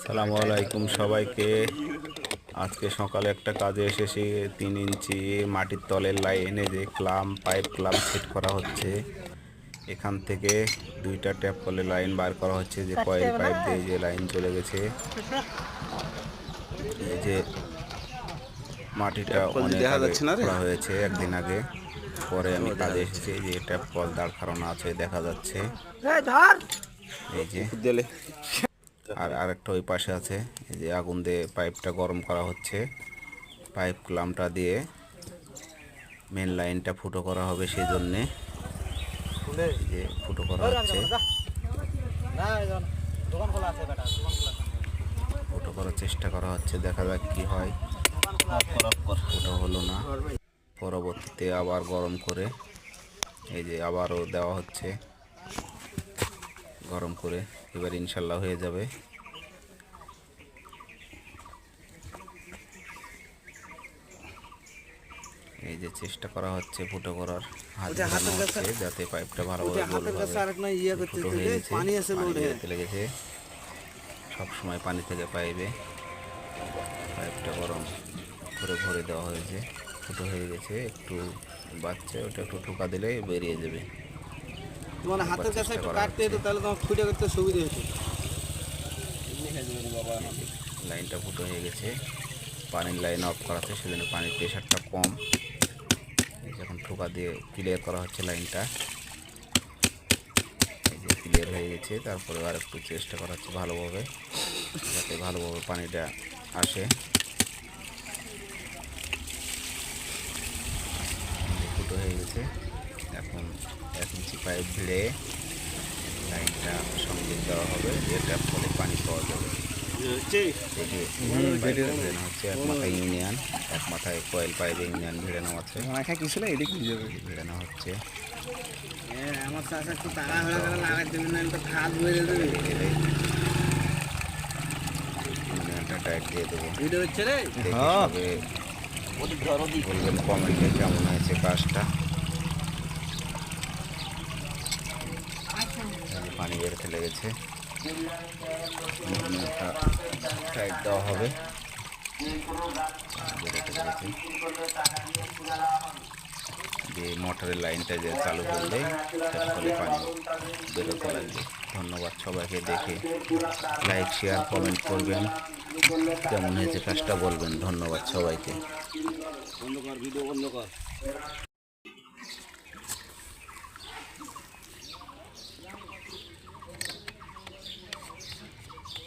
সালামু আলাইকুম সবাইকে। আজকে সকালে একটা কাজে এসেছি। 3 ইঞ্চি মাটির তলের লাইনে যে পাইপ ক্লাম সেট করা হচ্ছে। এখান থেকে 2টা ট্যাপ কলে লাইন বার করা হচ্ছে, যে কয়েল পাইপ দিয়ে যে লাইন চলে গেছে। এই যে মাটিটা অনেক আগে করা হয়েছে, একদিন আগে। পরে আমি কাজে এসেছি, যে ট্যাপ কল দাঁড় করানো আছে দেখা যাচ্ছে। এই যে আর আরেকটা ওই পাশে আছে। এই যে আগুন দিয়ে পাইপটা গরম করা হচ্ছে। পাইপ ক্লামটা দিয়ে মেন লাইনটা ফুটো করা হবে, সেই জন্যে যে ফুটো করা হচ্ছে। ফুটো করার চেষ্টা করা হচ্ছে, দেখা যাক কি হয়। ফুটো হলো না, পরবর্তীতে আবার গরম করে এই যে আবারও দেওয়া হচ্ছে গরম করে। এবার ইনশাল্লাহ হয়ে যাবে। এই যে চেষ্টা করা হচ্ছে ফুটো করার, হাত ঘোরানো হচ্ছে যাতে পাইপটা ভালোভাবে ফুটো হয়ে গেছে। পানি বেরোতে লেগেছে, সবসময় পানি থেকে পাইপটা গরম করে ভরে দেওয়া হয়েছে। ফুটো হয়ে গেছে, একটু বাচ্চা, ওটা একটু ঠোকা দিলে বেরিয়ে যাবে। তোমার হাতের কাছে একটু কাটতে হতো, তাহলে তোমার ফুটে করতে সুবিধা হতো। লাইনটা ফুটো হয়ে গেছে, পানির লাইন অফ করা আছে, সেজন্য পানির প্রেশারটা কম। যখন ঠোকা দিয়ে ক্লিয়ার করা হচ্ছে লাইনটা, এই যে ক্লিয়ার হয়ে গেছে। তারপরে আর একটু চেষ্টা করা হচ্ছে ভালোভাবে, যাতে ভালোভাবে পানিটা আসে। ফুটো হয়ে গেছে। এখন 1 ইঞ্চি পাইপ ভিড়ে লাইনটা সংযোগ দেওয়া হবে, যে ট্যাপ কলে পানি পাওয়া যাবে। হচ্ছে এক মাথায় ইউনিয়ন, এক মাথায় কয়েল পাইপে ইউনিয়ন ভিড়ে নেওয়া আছে। ভিড়ে নেওয়া হচ্ছে। ইউনিয়নটা টাইট দিয়ে দেবো। বলবেন কমেন্টে কেমন হয়েছে কাজটা। পানি বেরোতে লেগেছে, টাইট দেওয়া হবে। যে মোটরের লাইনটা যে চালু করলে ফলে পানি বেরোতে লাগবে। ধন্যবাদ সবাইকে। দেখে লাইক, শেয়ার, কমেন্ট করবেন, কেমন হয়েছে কাজটা বলবেন। ধন্যবাদ সবাইকে।